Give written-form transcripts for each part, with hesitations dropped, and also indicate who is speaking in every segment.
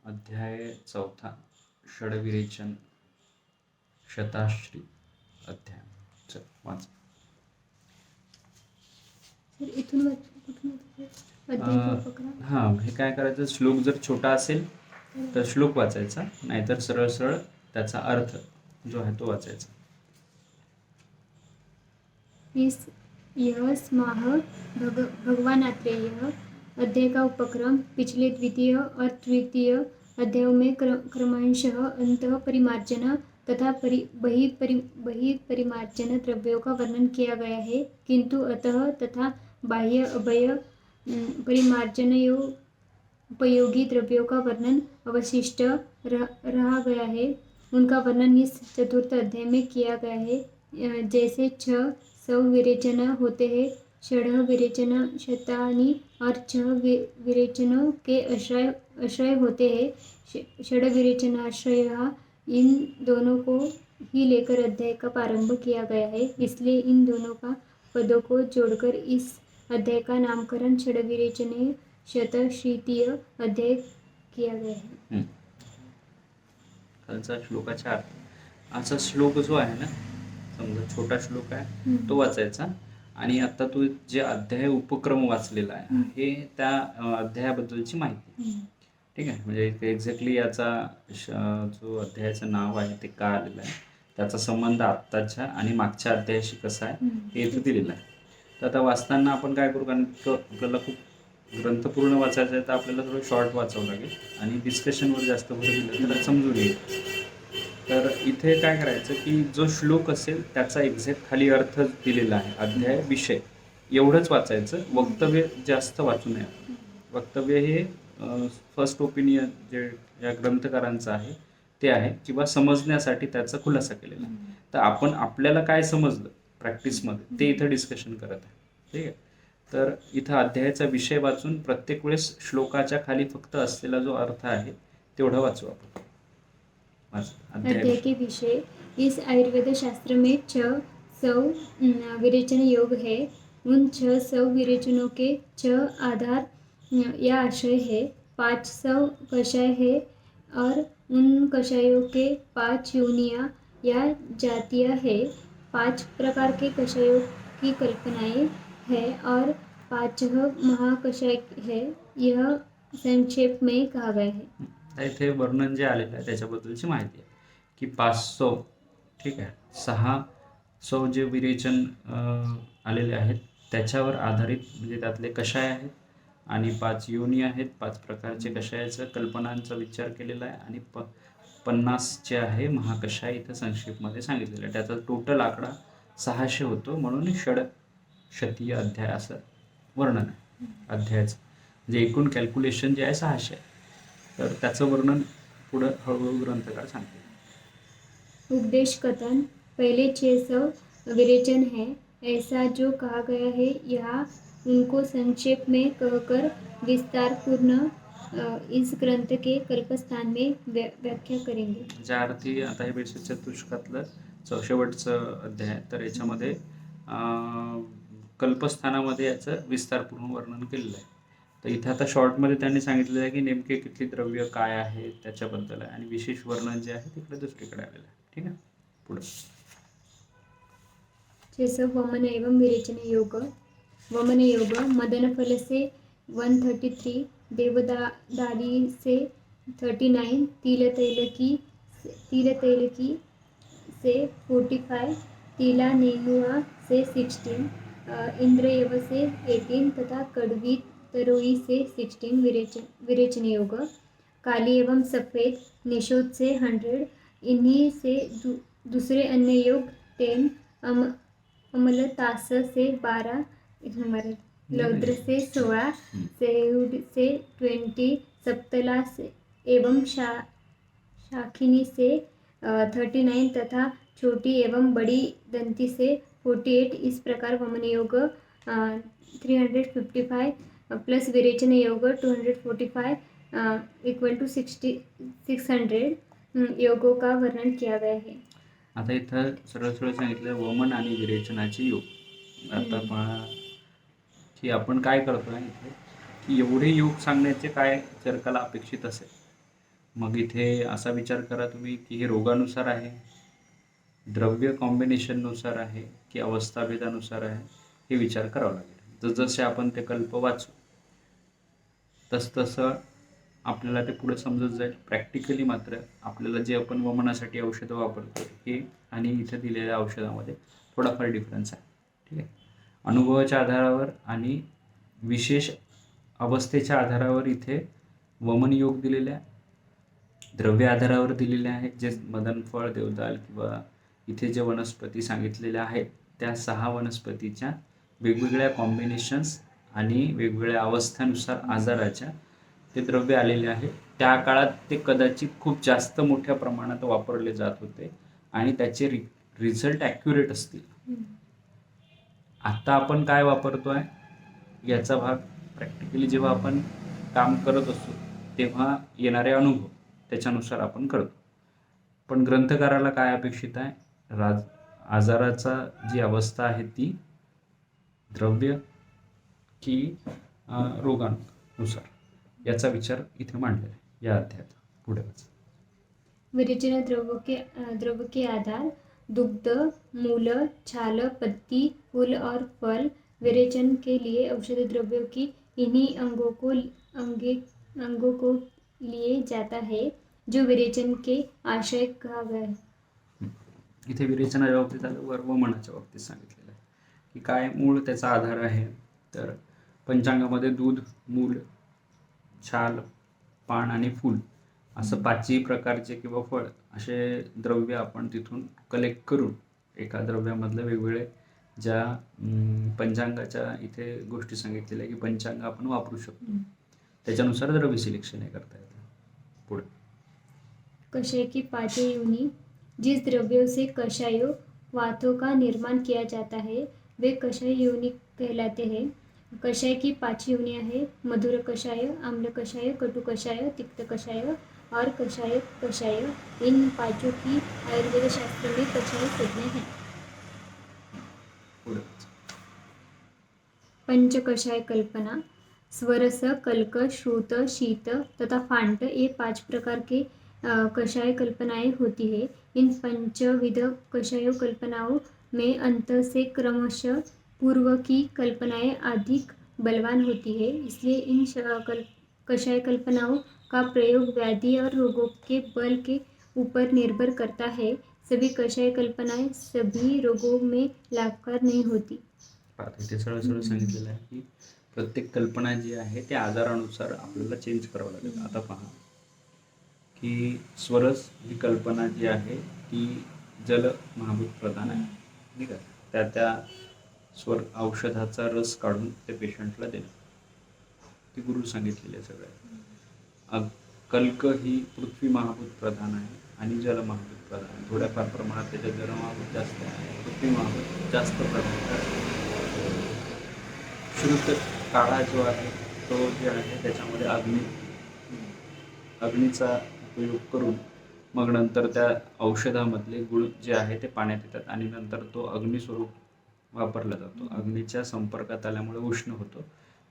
Speaker 1: अध्याय चौथा षडविरेचन शताश्री अध्याय. चल वाच.
Speaker 2: इथून कुठून अध्याय उपक्रम.
Speaker 1: हां, हे काय करायचं, श्लोक जर छोटा असेल तर श्लोक वाचायचा, नाहीतर सरळ सरळ त्याचा अर्थ जो आहे तो वाचायचा.
Speaker 2: यह स्माह भगवान आत्रेय. अध्याय का उपक्रम पिछले द्वितीय और तृतीय अध्यायों में क्रमशः अंतः परिमार्जन तथा बहिपरिमार्जन द्रव्यों का वर्णन किया गया है, किंतु अतः तथा बाह्य अभय परिमार्जनोपयोगी द्रव्यों का वर्णन अवशिष्ट रहा गया है. उनका वर्णन इस चतुर्थ अध्याय में किया गया है. जैसे 6 विरेचन होते हैं, षड विरेचन शतानी और 6 विरेचनों के आश्रय होते हैं. षड विरेचनाश्रय इन दोनों को ही लेकर अध्याय का प्रारंभ किया गया है, इसलिए इन दोनों का पदों को जोड़कर इस अध्याय का नामकरण षड विरेचने शतशीतीय अध्याय किया गया है.
Speaker 1: खालचा श्लोकाचा अर्थ असा श्लोक जो आहे ना, समजा छोटा श्लोक आहे तो वाचायचा, आणि आता तू जे अध्याय उपक्रम वाचलेला आहे हे त्या अध्यायाबद्दलची माहिती. ठीक आहे, म्हणजे एक्झॅक्टली याचा जो अध्यायाचं नाव आहे ते का आलेलं आहे, त्याचा संबंध आत्ताच्या आणि मागच्या अध्यायाशी कसा आहे हे इथं दिलेलं आहे. तर आता वाचताना आपण काय करू, कारण आपल्याला खूप ग्रंथ पूर्ण वाचायचं आहे तर आपल्याला थोडं शॉर्ट वाचावं लागेल आणि डिस्कशनवर जास्त भर दिलं तर समजून येईल. तर इथे काय करायचं की जो श्लोक असेल त्याचा एक्झॅक्ट खाली अर्थ दिलेला आहे, अध्याय विषय एवढंच वाचायचं. वक्तव्य जास्त वाचू नये. वक्तव्य हे फर्स्ट ओपिनियन जे या ग्रंथकारांचं आहे ते आहे, किंवा समजण्यासाठी त्याचा खुलासा केलेला आहे. तर आपण आपल्याला काय समजलं प्रॅक्टिसमध्ये ते इथं डिस्कशन करत आहे. ठीक आहे, तर इथं अध्यायाचा विषय वाचून प्रत्येक वेळेस श्लोकाच्या खाली फक्त असलेला जो अर्थ आहे तेवढं वाचू आपण.
Speaker 2: अध्याय के विषय. इस आयुर्वेद शास्त्र में 6 विरेचन योग है. उन 6 विरेचनों के 6 आधार या आशय है. 500 कषाय है और उन कषायों के 5 योनियां या जातियां है. 5 प्रकार के कषायों की कल्पनाएं है और 5 महाकषाय है. यह संक्षेप में कहा गया है.
Speaker 1: इथे वर्णन जे आलेलं आहे त्याच्याबद्दलची माहिती आहे की 500, ठीक आहे, 600 जे विरेचन आलेले आहेत त्याच्यावर आधारित, म्हणजे त्यातले कषाय आहेत आणि 5 योनी आहेत. 5 प्रकारचे कषायाचं कल्पनांचा विचार केलेला आहे आणि 50 जे आहे महाकषाय इथं संक्षेपमध्ये सांगितलेलं आहे. त्याचा टोटल आकडा 600 होतो, म्हणून षडशतीय अध्याय असं वर्णन आहे अध्यायाचं. म्हणजे एकूण कॅल्क्युलेशन जे आहे 600 आहे. तर त्याचं वर्णन पुढं हळूहळू ग्रंथकार सांगते.
Speaker 2: उपदेश कथन. पहले 600 विरेचन है, ऐसा जो कहा गया है यहाँ उनको संक्षेप में कहकर विस्तार पूर्ण इस ग्रंथ के कल्पस्थान में व्याख्या करेंगे. ज्या
Speaker 1: अर्थी आता हे 42 चतुष्कातलं शेवटचं अध्याय, तर याच्यामध्ये कल्पस्थानामध्ये याचं विस्तारपूर्ण वर्णन केलेलं आहे. तर इथं आता शॉर्टमध्ये त्यांनी सांगितलेलं आहे की नेमके किती द्रव्य काय आहे त्याच्याबद्दल आहे, आणि विशेष वर्णन जे आहे तिकडे दुसरीकडे आलेलं आहे. ठीक आहे, पुढे.
Speaker 2: जैसे वमन एवं विरेचन योग. वमन योग मदन फल से 133, देवदारी से 39, तिल तैलकी से 45, तिला नेनुआ से 16, इंद्रयव से 18 तथा कड़वी तरोई से 16 विरेचन योग. काली एवं सफ़ेद निशोद से 100, इन्हीं से दूसरे अन्य योग 10, अमलतास से 12, लौद्र से 16, सेहुड से 20, सप्तला से एवं शाखिनी से 39 तथा छोटी एवं बड़ी दंती से 48. इस प्रकार वमन योग 355 प्लस विरेचन योग 245 इक्वल टू 600 योगों का वर्णन किया गया है.
Speaker 1: आता इथं सरळ सरळ सांगितलं वमन आणि विरेचनाचे योग. आता पहा की आपण काय करतो आहे इथे, की एवढे योग सांगण्याचे काय जर काला अपेक्षित असेल मग इथे असा विचार करा तुम्ही की हे रोगानुसार आहे, द्रव्य कॉम्बिनेशननुसार आहे की अवस्थाभेदानुसार आहे, हे विचार करावा लागेल. जसजसे आपण ते कल्प वाचू तसतसं आपल्याला ते पुढे समजत जाईल. प्रॅक्टिकली मात्र आपल्याला जे आपण वमनासाठी औषधं वापरतो हे आणि इथे दिलेल्या औषधामध्ये थोडाफार डिफरन्स आहे. ठीक आहे. अनुभवाच्या आधारावर आणि विशेष अवस्थेच्या आधारावर इथे वमन योग दिलेले आहे, द्रव्य आधारावर दिलेले आहेत, जे मदनफळ, देवदाल किंवा इथे जे वनस्पती सांगितलेल्या आहेत त्या 6 वनस्पतीच्या वेगवेगळ्या कॉम्बिनेशन्स आणि वेगवेगळ्या अवस्थानुसार आजाराच्या ते द्रव्य आलेले आहे. त्या काळात ते कदाचित खूप जास्त मोठ्या प्रमाणात वापरले जात होते आणि त्याचे रिझल्ट ॲक्युरेट असतील. आत्ता आपण काय वापरतोय याचा भाग प्रॅक्टिकली जेव्हा आपण काम करत असतो तेव्हा येणारे अनुभव त्याच्यानुसार आपण करतो. पण ग्रंथकाराला काय अपेक्षित आहे, आजाराचा जी अवस्था आहे ती द्रव्य की रोगानुसार याचा विचार इथे मांडलेला आहे या अध्यायात. पुढे
Speaker 2: विरेचन द्रव्य के आधार दुग्ध, मूल, छाल, पत्ती, फूल और फल। विरेचन के लिए औषधि द्रव्यों की इन्हीं अंगों को लिए जाता है जो विरेचन के आशय कहा गया है.
Speaker 1: इथे विरेचनाच्या बाबतीत आलं, वर वमनाच्या बाबतीत सांगितलेलं आहे की काय मूळ त्याचा आधार आहे. तर पंचांगामध्ये दूध, मूल, छाल, पान आणि फूल असं 5ही प्रकारचे किंवा फळ असे द्रव्य आपण तिथून कलेक्ट करून एका द्रव्यामधलं वेगवेगळे ज्या पंचांगाच्या इथे गोष्टी सांगितलेल्या की पंचांग आपण वापरू शकतो त्याच्यानुसार द्रव्य सिलेक्शन हे करता येतं. पुढे
Speaker 2: कषाय की 5 यूनि जिस द्रव्यों से कषायों वातों का निर्माण किया जाता है वे कषाय यूनि कहलाते हैं. कषाय की 5 यूनियाँ है मधुर कषाय, आम्ल कषाय, कटु कषाय, तिक्त कषाय और कषाय कषाय. इन 5 की आयुर्वेद शास्त्र में कषाय संज्ञा है.
Speaker 1: पुढे
Speaker 2: पंचकषाय कल्पना. स्वरस, कल्क, श्रुत, शीत तथा फांट ये 5 प्रकार के कषाय कल्पनाएं होती है. इन पंचविध कषाय कल्पनाओं में अंत से क्रमशः पूर्व की कल्पनाएं अधिक बलवान होती है. इसलिए इन कषाय कल्पनाओं का प्रयोग व्याधि और रोगों के बल के ऊपर निर्भर करता है. सभी कषाय कल्पनाएं सभी रोगों में लाभकार नहीं होती.
Speaker 1: इथे सरळ सरळ सांगितलेलं आहे की प्रत्येक कल्पना जी आहे त्या आजारानुसार आपल्याला चेंज करावं लागेल. आता पहा की स्वरस ही कल्पना जी आहे ती जल महाभूत प्रधान आहे. ठीक आहे. त्या स्वर औषधाचा रस काढून ते पेशंटला देणं ती गुरु सांगितलेली आहे सगळ्यात. कल्क ही पृथ्वी महाभूत प्रधान आहे आणि जल महाभूत प्रधान आहे. थोड्याफार प्रमाणात त्याच्यात जल महाभूत जास्त आहे, पृथ्वी महाभूत जास्त प्रमाणात आहे. श्रुत काळा जो आहे तो जे आहे त्याच्यामध्ये अग्नीचा उपयोग करून मग नंतर त्या औषधामधले गुण जे आहे ते पाण्यात येतात आणि नंतर तो अग्निस्वरूप वापरला जातो. अग्नीच्या संपर्कात आल्यामुळे उष्ण होतो,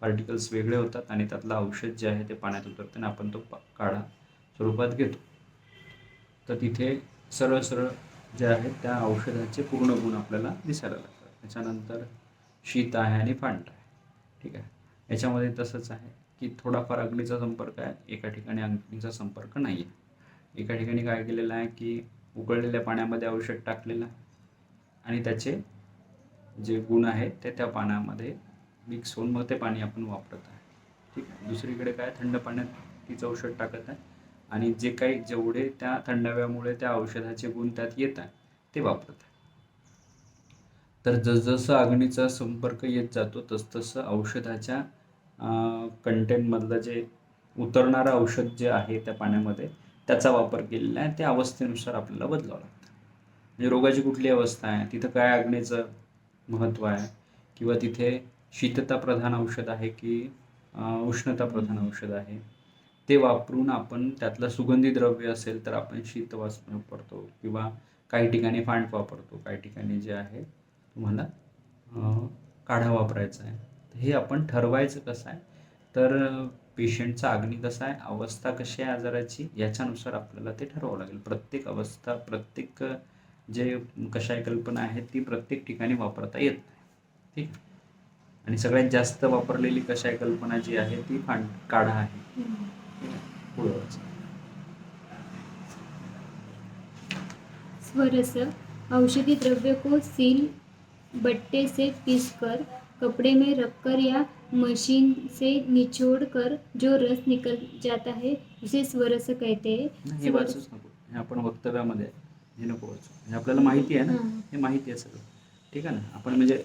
Speaker 1: पार्टिकल्स वेगळे होतात आणि त्यातलं औषध जे आहे ते पाण्यात उतरतं आणि आपण तो काढा स्वरूपात घेतो. तर तिथे सरळ सरळ जे आहेत त्या औषधाचे पूर्ण गुण आपल्याला दिसायला लागतात. त्याच्यानंतर शीत आहे आणि फांट आहे. ठीक आहे. याच्यामध्ये तसंच आहे की थोडाफार अग्नीचा संपर्क आहे, एका ठिकाणी अग्नीचा संपर्क नाही आहे. एका ठिकाणी काय केलेलं आहे की उकळलेल्या पाण्यामध्ये औषध टाकलेलं आहे आणि त्याचे जे गुण आहेत ते त्या पाण्यामध्ये मिक्स होऊन मग ते पाणी आपण वापरत आहे. ठीक आहे. दुसरीकडे काय थंड पाण्यात तीच औषध टाकत आहे आणि जे काही जेवढे त्या थंडाव्यामुळे त्या औषधाचे गुण त्यात येत आहे ते वापरत आहे. तर जसजसं अग्नीचा संपर्क येत जातो तसतसं औषधाच्या कंटेंटमधलं जे उतरणारं औषध जे आहे त्या पाण्यामध्ये त्याचा वापर केलेला आहे. त्या अवस्थेनुसार आपल्याला बदलावं लागतं. म्हणजे रोगाची कुठली अवस्था आहे तिथं काय अग्नीचं महत्त्व आहे किंवा तिथे शीतता प्रधान औषध आहे की उष्णता प्रधान औषध आहे ते वापरून आपण त्यातलं सुगंधी द्रव्य असेल तर आपण शीत वापरतो किंवा काही ठिकाणी फांट वापरतो, काही ठिकाणी जे आहे तुम्हाला काढा वापरायचा आहे. हे आपण ठरवायचं कसं आहे तर पेशंटचा अग्नी कसा आहे, अवस्था कशी आहे आजाराची, याच्यानुसार आपल्याला ते ठरवावं लागेल. प्रत्येक अवस्था, प्रत्येक जे कशाय कल्पना आहे ती प्रत्येक ठिकाणी वापरता येत नाही. ठीक आहे. आणि सगळ्यात जास्त वापरलेली कशाय कल्पना जी आहे ती काढा आहे. ठीक आहे. पुढं वाचा.
Speaker 2: स्वरस औषधि द्रव्य को सील बट्टे से पीसकर कपड़े में रखकर या मशीन से निचोड़कर जो रस निकल जाता है उसे स्वरस कहते हैं.
Speaker 1: नाही, हे वाचूच नको. हे आपण वक्तव्यामध्ये आहे. हे नको वाचू. हे आपल्याला माहिती आहे ना,
Speaker 2: हां.
Speaker 1: हे माहिती आहे सगळं. ठीक आहे ना. आपण म्हणजे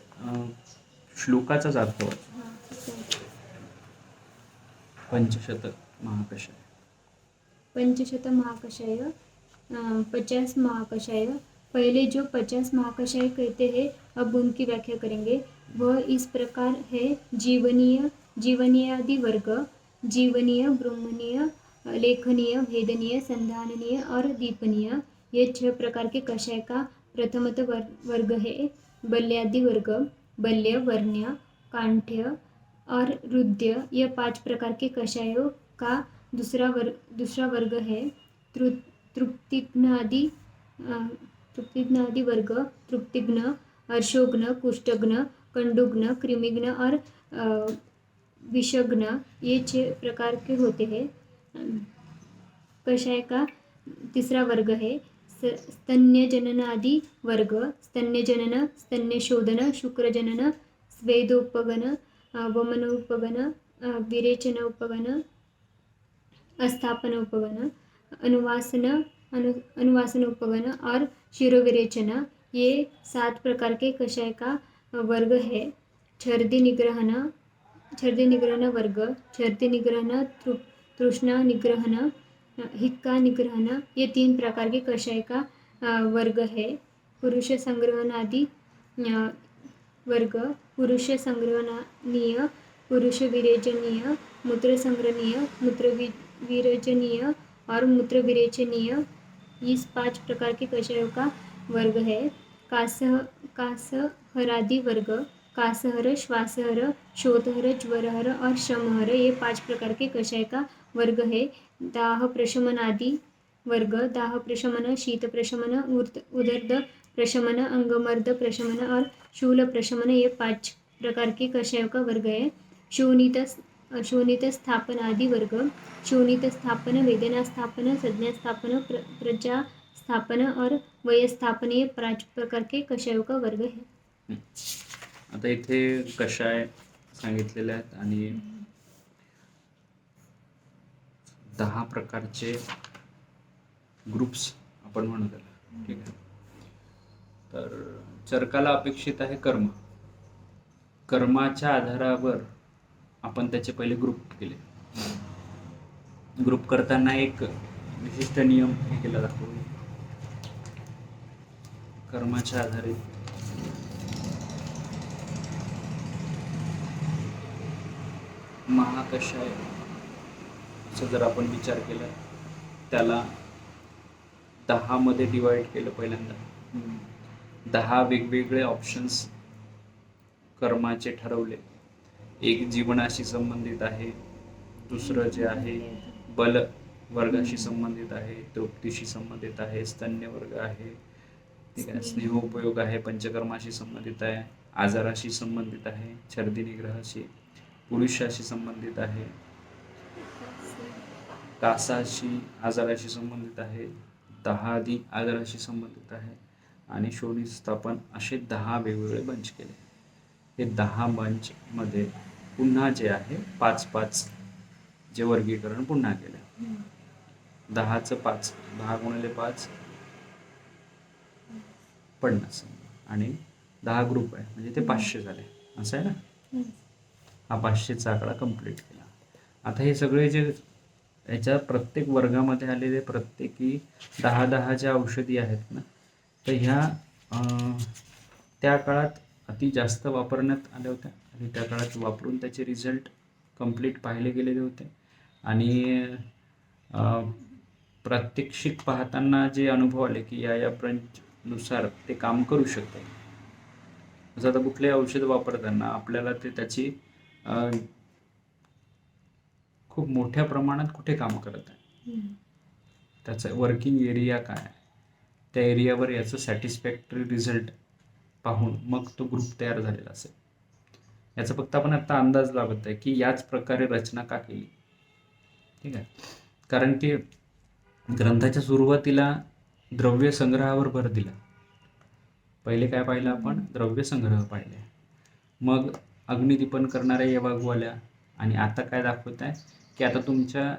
Speaker 1: श्लोकाचाच अर्थ वाचू.
Speaker 2: हां, ठीक आहे.
Speaker 1: पंचशतक महाकषाय.
Speaker 2: पंचशत महाकषाय 50 महाकषाय. पहले जो 50 महाकषाय कहते हैं अब उनकी व्याख्या करेंगे. वह इस प्रकार है: जीवनीय, जीवनीयादि वर्ग, जीवनीय, ब्रह्मनीय, लेखनीय, भेदनीय, संधाननीय और दीपनीय. ये 6 प्रकार के कषाय का प्रथमतः वर्ग है. बल्यादि वर्ग, बल्य, वर्ण्य, कांठ्य और रुद्य. ये 5 प्रकार के कषायों का दूसरा वर्ग है. तृप्तिघ्नादि वर्ग, तृप्तिघ्न, अर्शोघ्न, कुष्ठघ्न, कंडुघ्न, कृमिघ्न और विषघ्न. ये 6 प्रकार के होते हैं. कषाय का तीसरा वर्ग है स्तन्यजननादि वर्ग. स्तन्यजनन, स्तन्यशोधन, शुक्रजनन, स्वेदोपगन, वमनोपगन, विरेचनोपगन, अस्थापनोपगन, अनुवासनोपगन और शिरोविरेचन. ये 7 प्रकार के कषाय का वर्ग है. छर्दि निग्रहण वर्ग, छर्दि निग्रहण, तृष्णा निग्रहण, हिक्का निग्रहण. ये 3 प्रकार के कषाय का वर्ग है. पुरुष संग्रहणादि वर्ग, पुरुष संग्रहणीय, पुरुष विरेचनीय, मूत्र संग्रहणीय, मूत्र विरेचनीय और मूत्र विरेचनीय. इस 5 प्रकार के कषायों का वर्ग है. कासहरादि वर्ग, कासहर, श्वासहर, शोथहर, ज्वरहर और शमहर. ये 5 प्रकार के कषाय का वर्ग है. दाह प्रशमनादि वर्ग, दाह प्रशमन, शीत प्रशमन, उदर्द प्रशमन, अंगमर्द प्रशमन और शूल प्रशमन. ये 5 प्रकार के कषायों का वर्ग है. शोणित स्थापन आदि वर्ग, शोणित स्थापन, वेदना स्थापन, संज्ञा स्थापन, प्रजा स्थापन और वयस्थापन. ये 5 प्रकार के कषायों का वर्ग है.
Speaker 1: आता इथे कषाय सांगितलेले आहेत आणि 10 प्रकारचे ग्रुप्स आपण म्हणू त्याला. ठीक आहे. तर चरकाला अपेक्षित आहे कर्म. कर्माच्या आधारावर आपण त्याचे पहिले ग्रुप केले. ग्रुप करताना एक विशिष्ट नियम हे केला जातो. कर्माच्या आधारे महाकषाय असं जर आपण विचार केला त्याला 10 मध्ये डिवाइड केलं पहिल्यांदा. 10 वेगवेगळे ऑप्शन्स कर्माचे ठरवले. एक जीवनाशी संबंधित आहे, दुसरं जे आहे बल वर्गाशी संबंधित आहे, तृप्तीशी संबंधित आहे, स्तन्य वर्ग आहे, ठीक आहे, स्नेहोपयोग आहे, पंचकर्माशी संबंधित आहे, आजाराशी संबंधित आहे, छर्दी निग्रहाशी, पुरुषाशी संबंधित आहे, कासाशी आजाराशी संबंधित आहे, दाहादी आजाराशी संबंधित आहे आणि शोणी स्थापन. असे 10 वेगवेगळे बंच केले. हे 10 बंच मध्ये पुन्हा जे आहे 5-5 जे वर्गीकरण पुन्हा केले. 10चं 5, 10 गुणिले 5 50 आणि 10 ग्रुप आहे म्हणजे ते 500 झाले. असं आहे ना. हा 500चा आकडा कंप्लीट केला. आता हे सगळे जे याच्या प्रत्येक वर्गामध्ये आलेले प्रत्येकी 10-10 ज्या औषधी आहेत ना, तर ह्या त्या काळात अति जास्त वापरण्यात आल्या होत्या आणि त्या काळात वापरून त्याचे रिझल्ट कंप्लीट पाहिले गेलेले होते आणि प्रात्यक्षिक पाहताना जे अनुभव आले की या ब्रँचनुसार ते काम करू शकते. जसं आता कुठले औषध वापरताना आपल्याला ते त्याची खूप मोठ्या प्रमाणात कुठे काम करत आहे,
Speaker 2: हम्म.
Speaker 1: त्याचा वर्किंग एरिया काय आहे, त्या एरियावर याचं सॅटिस्फॅक्टरी रिझल्ट पाहून मग तो ग्रुप तयार झालेला असेल. याचा फक्त आपण आता अंदाज लावत आहे की याच प्रकारे रचना का केली. ठीक आहे, कारण की ग्रंथाच्या सुरुवातीला द्रव्य संग्रहावर भर दिला. पहिले काय पाहिलं आपण, द्रव्य संग्रह पाहिले, मग अग्निदीपन करणाऱ्या यवागवाल्या, आणि आता काय दाखवत आहे की आता तुमच्या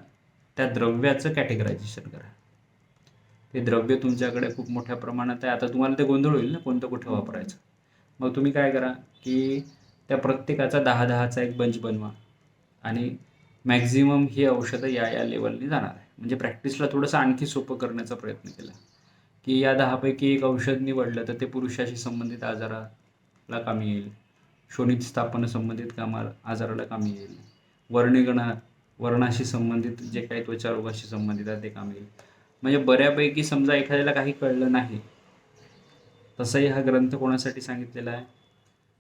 Speaker 1: त्या द्रव्याचं कॅटेगरायझेशन करा. ते द्रव्य तुमच्याकडे खूप मोठ्या प्रमाणात आहे, आता तुम्हाला ते गोंधळ होईल ना कोणतं कुठे वापरायचं. मग तुम्ही काय करा की त्या प्रत्येकाचा 10-10चा एक बंच बनवा, आणि मॅक्झिमम ही औषधं या लेवलनी जाणार आहे. म्हणजे प्रॅक्टिसला थोडंसं आणखी सोपं करण्याचा प्रयत्न केला की या 10पैकी एक औषध निवडलं तर ते पुरुषाशी संबंधित आजाराला कामी येईल, शोणित स्थापन संबंधित आजाराला कामी येईल, वर्णाशी संबंधित जे काही त्वचा रोगाशी संबंधित आहे ते कामी येईल. म्हणजे बऱ्यापैकी समजा एखाद्याला काही कळलं नाही, तसंही हा ग्रंथ कोणासाठी सांगितलेला आहे,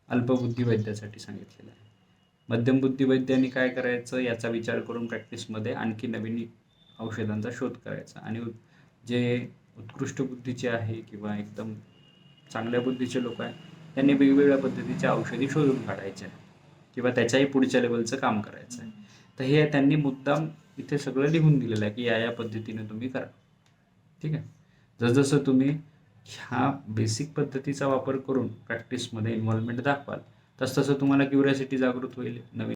Speaker 1: अल्पबुद्धी वैद्यासाठी सांगितलेला आहे. मध्यमबुद्धी वैद्यांनी काय करायचं याचा विचार करून प्रॅक्टिसमध्ये आणखी नवीन औषधांचा शोध करायचा, आणि जे उत्कृष्ट बुद्धीचे आहे किंवा एकदम चांगल्या बुद्धीचे लोक आहे त्यांनी वेगवेगळ्या पद्धतीच्या औषधी शोधून काढायच्या किंवा त्याच्याही पुढच्या लेवलचं काम करायचं आहे. तर हे त्यांनी मुद्दाम इथे सगळं लिहून दिलेलं आहे की या पद्धतीने तुम्ही करा. ठीक आहे, जसजसं तुम्ही ह्या बेसिक पद्धतीचा वापर करून प्रॅक्टिसमध्ये इन्व्हॉल्वमेंट दाखवाल तसतसं तुम्हाला क्युरिओसिटी जागृत होईल, नवीन